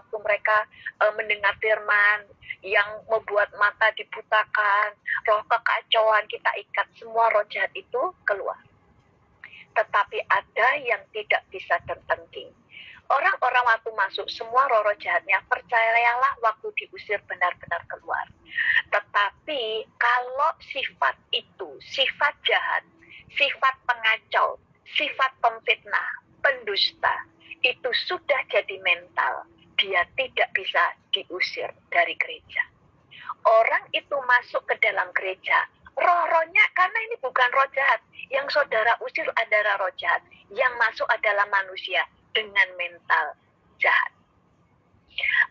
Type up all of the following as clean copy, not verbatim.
waktu mereka mendengar firman yang membuat mata dibutakan, roh kekacauan, kita ikat semua roh jahat itu keluar. Tetapi ada yang tidak bisa tertengking. Orang-orang waktu masuk semua roh-roh jahatnya, percayalah waktu diusir benar-benar keluar. Tetapi kalau sifat itu, sifat jahat, sifat pengacau, sifat pemfitnah, pendusta, itu sudah jadi mental, dia tidak bisa diusir dari gereja. Orang itu masuk ke dalam gereja, roh-rohnya, karena ini bukan roh jahat, yang saudara usir adalah roh jahat, yang masuk adalah manusia dengan mental jahat.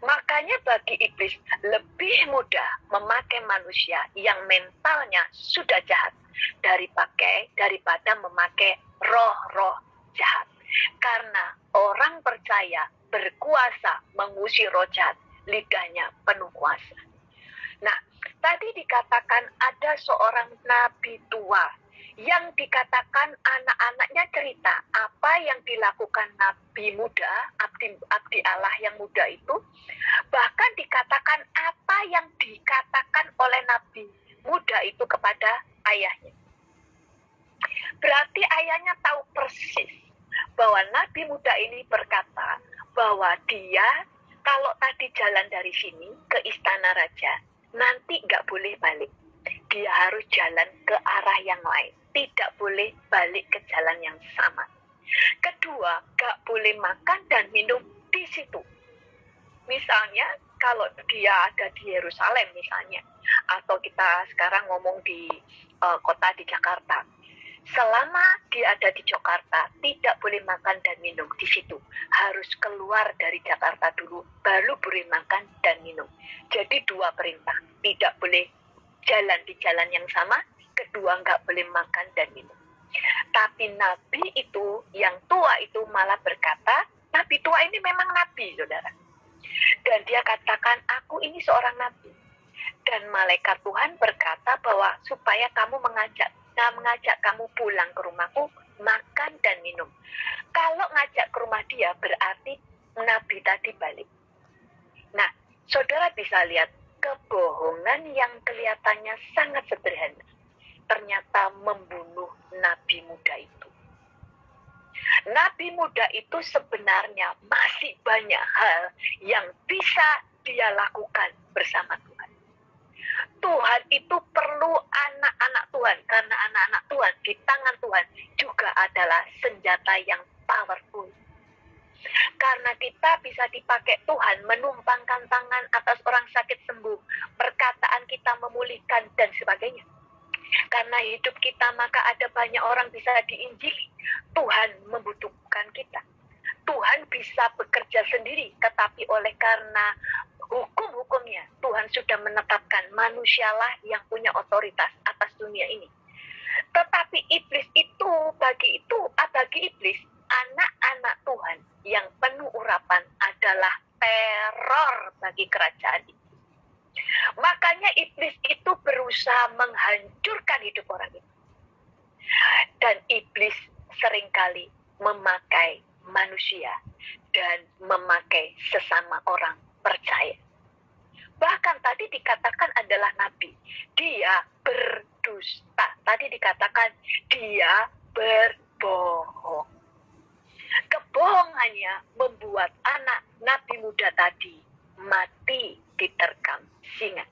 Makanya bagi iblis lebih mudah memakai manusia yang mentalnya sudah jahat daripada memakai roh-roh jahat. Karena orang percaya berkuasa mengusir roh jahat, lidahnya penuh kuasa. Nah, tadi dikatakan ada seorang nabi tua yang dikatakan anak-anaknya cerita apa yang dilakukan nabi muda, abdi Allah yang muda itu. Bahkan dikatakan apa yang dikatakan oleh nabi muda itu kepada ayahnya. Berarti ayahnya tahu persis bahwa nabi muda ini berkata bahwa dia kalau tadi jalan dari sini ke istana raja, nanti nggak boleh balik. Dia harus jalan ke arah yang lain. Tidak boleh balik ke jalan yang sama. Kedua, nggak boleh makan dan minum di situ. Misalnya, kalau dia ada di Yerusalem misalnya, atau kita sekarang ngomong di kota di Jakarta. Selama dia ada di Jakarta, tidak boleh makan dan minum di situ. Harus keluar dari Jakarta dulu, baru boleh makan dan minum. Jadi dua perintah, tidak boleh jalan di jalan yang sama, kedua nggak boleh makan dan minum. Tapi nabi itu, yang tua itu malah berkata, nabi tua ini memang nabi, saudara. Dan dia katakan, aku ini seorang nabi. Dan malaikat Tuhan berkata bahwa supaya kamu mengajak kamu pulang ke rumahku, makan dan minum. Kalau ngajak ke rumah dia, berarti nabi tadi balik. Nah, saudara bisa lihat kebohongan yang kelihatannya sangat sederhana, ternyata membunuh nabi muda itu. Nabi muda itu sebenarnya masih banyak hal yang bisa dia lakukan bersama Tuhan. Tuhan itu perlu anak-anak Tuhan, karena anak-anak Tuhan di tangan Tuhan juga adalah senjata yang powerful. Karena kita bisa dipakai Tuhan menumpangkan tangan atas orang sakit sembuh, perkataan kita memulihkan dan sebagainya. Karena hidup kita maka ada banyak orang bisa diinjili. Tuhan membutuhkan kita. Tuhan bisa bekerja sendiri, tetapi oleh karena hukum-hukumnya Tuhan sudah menetapkan manusialah yang punya otoritas atas dunia ini. Tetapi iblis itu bagi iblis, anak-anak Tuhan yang penuh urapan adalah teror bagi kerajaan itu. Makanya iblis itu berusaha menghancurkan hidup orang itu. Dan iblis seringkali memakai manusia dan memakai sesama orang percaya. Bahkan tadi dikatakan adalah nabi. Dia berdusta. Tadi dikatakan dia berbohong. Kebohongannya membuat anak nabi muda tadi mati diterkam singa.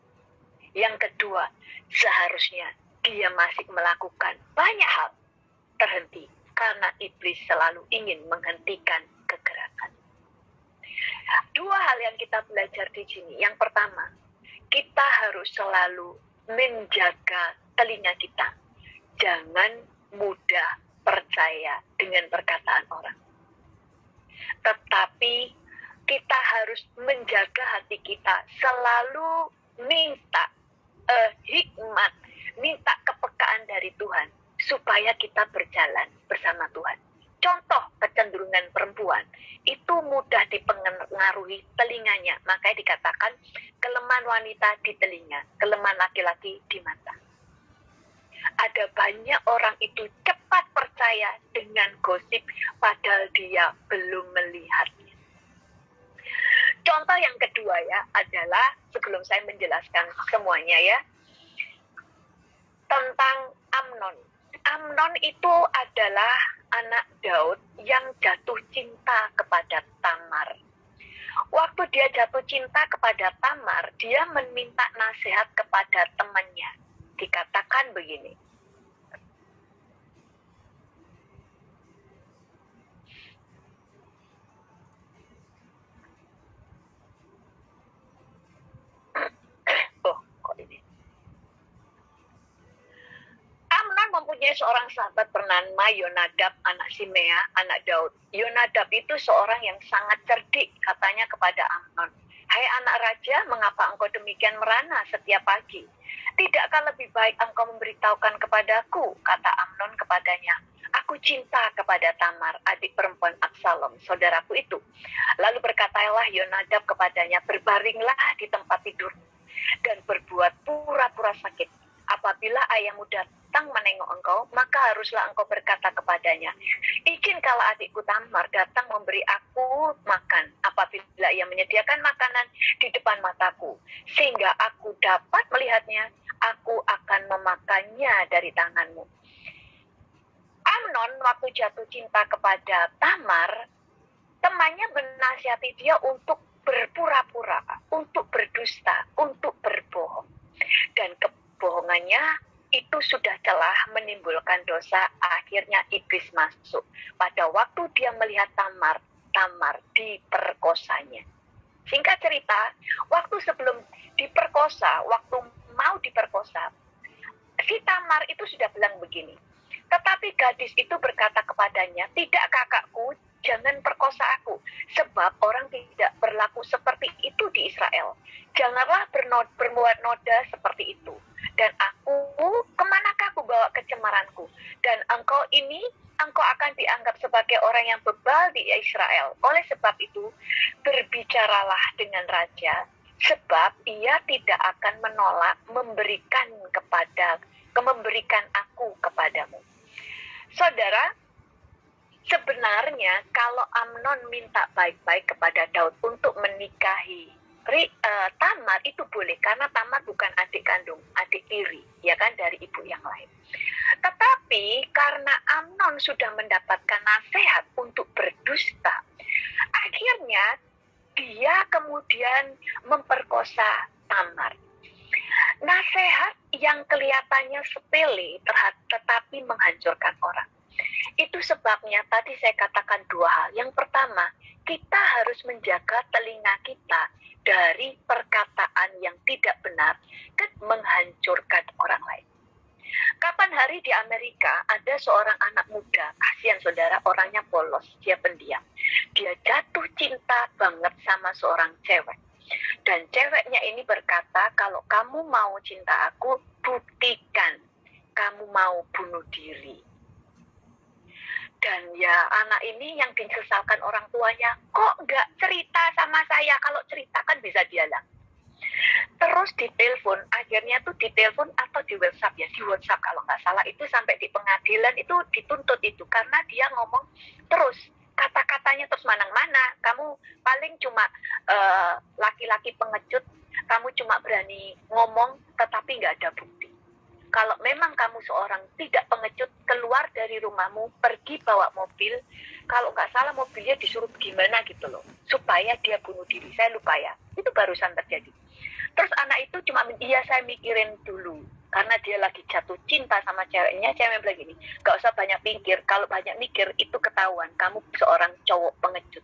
Yang kedua, seharusnya dia masih melakukan banyak hal terhenti karena iblis selalu ingin menghentikan kegerakan. Dua hal yang kita belajar di sini. Yang pertama, kita harus selalu menjaga telinga kita. Jangan mudah percaya dengan perkataan orang. Tetapi kita harus menjaga hati kita, selalu minta hikmat, minta kepekaan dari Tuhan, supaya kita berjalan bersama Tuhan. Contoh kecenderungan perempuan, itu mudah dipengaruhi telinganya. Makanya dikatakan kelemahan wanita di telinga, kelemahan laki-laki di mata. Ada banyak orang itu cepat percaya dengan gosip, padahal dia belum melihatnya. Contoh yang kedua ya adalah, sebelum saya menjelaskan semuanya ya, tentang Amnon. Amnon itu adalah anak Daud yang jatuh cinta kepada Tamar. Waktu dia jatuh cinta kepada Tamar, dia meminta nasihat kepada temannya. Dikatakan begini, Amnon mempunyai seorang sahabat bernama Yonadab, anak Simea, anak Daud. Yonadab itu seorang yang sangat cerdik, katanya kepada Amnon, "Hai anak raja, mengapa engkau demikian merana setiap pagi? Tidakkah lebih baik engkau memberitahukan kepadaku?" Kata Amnon kepadanya, "Aku cinta kepada Tamar, adik perempuan Absalom, saudaraku itu." Lalu berkatalah Yonadab kepadanya, "Berbaringlah di tempat tidurmu dan berbuat pura-pura sakit. Apabila ayahmu datang menengok engkau, maka haruslah engkau berkata kepadanya, 'Izinkanlah adikku Tamar datang memberi aku makan apabila ia menyediakan makanan di depan mataku, sehingga aku dapat melihatnya, aku akan memakannya dari tanganmu.'" Amnon waktu jatuh cinta kepada Tamar, temannya menasihati dia untuk berpura-pura, untuk berdusta, untuk berbohong. Dan kebohongannya itu sudah telah menimbulkan dosa. Akhirnya iblis masuk. Pada waktu dia melihat Tamar diperkosanya. Singkat cerita, waktu sebelum diperkosa, waktu mau diperkosa, si Tamar itu sudah bilang begini, tetapi gadis itu berkata kepadanya, "Tidak kakakku, jangan perkosa aku, sebab orang tidak berlaku seperti itu di Israel. Janganlah berbuat noda seperti itu. Dan kemanakah aku bawa kecemaranku? Dan engkau akan dianggap sebagai orang yang bebal di Israel. Oleh sebab itu, berbicaralah dengan raja, sebab ia tidak akan menolak memberikan aku kepadamu." Saudara, sebenarnya kalau Amnon minta baik-baik kepada Daud untuk menikahi Tamar itu boleh, karena Tamar bukan adik kandung, adik tiri, ya kan, dari ibu yang lain. Tetapi karena Amnon sudah mendapatkan nasihat untuk berdusta, akhirnya dia kemudian memperkosa Tamar. Nasihat yang kelihatannya sepele tetapi menghancurkan orang. Itu sebabnya tadi saya katakan dua hal. Yang pertama, kita harus menjaga telinga kita dari perkataan yang tidak benar dan menghancurkan orang lain. Kapan hari di Amerika ada seorang anak muda, kasihan saudara, orangnya polos, dia pendiam. Dia jatuh cinta banget sama seorang cewek. Dan ceweknya ini berkata, "Kalau kamu mau cinta aku, buktikan kamu mau bunuh diri." Dan ya, anak ini yang disesalkan orang tuanya, "Kok nggak cerita sama saya? Kalau cerita kan bisa dialah." Terus ditelepon, akhirnya tuh ditelepon atau di WhatsApp ya, di WhatsApp kalau nggak salah, itu sampai di pengadilan itu dituntut itu, karena dia ngomong terus, kata-katanya terus mana-mana, "Kamu paling cuma laki-laki pengecut, kamu cuma berani ngomong tetapi nggak ada bukti. Kalau memang kamu seorang tidak pengecut, keluar dari rumahmu, pergi bawa mobil." Kalau nggak salah mobilnya disuruh gimana gitu loh, supaya dia bunuh diri. Saya lupa ya, itu barusan terjadi. Terus anak itu cuma, "Iya saya mikirin dulu." Karena dia lagi jatuh cinta sama ceweknya. Cewek bilang gini, "Gak usah banyak pikir, kalau banyak mikir itu ketahuan kamu seorang cowok pengecut.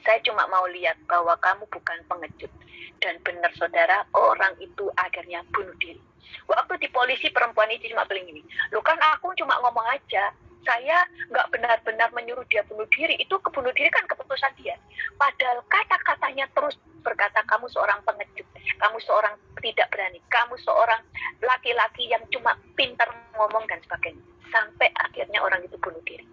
Saya cuma mau lihat bahwa kamu bukan pengecut." Dan benar saudara, orang itu akhirnya bunuh diri. Waktu di polisi, perempuan itu cuma bilang gini, "Loh kan aku cuma ngomong aja, saya nggak benar-benar menyuruh dia bunuh diri, itu kebunuh diri kan keputusan dia." Padahal kata-katanya terus berkata, "Kamu seorang pengecut, kamu seorang tidak berani, kamu seorang laki-laki yang cuma pintar ngomong dan sebagainya." Sampai akhirnya orang itu bunuh diri.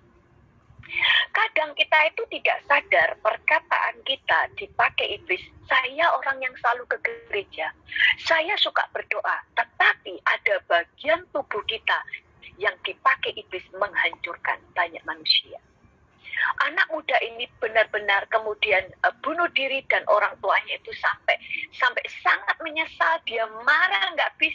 Kadang kita itu tidak sadar perkataan kita dipakai iblis. Saya orang yang selalu ke gereja, saya suka berdoa, tetapi ada bagian tubuh kita yang dipakai iblis menghancurkan banyak manusia. anak muda ini benar-benar kemudian bunuh diri dan orang tuanya itu sampai sangat menyesal, dia marah nggak bisa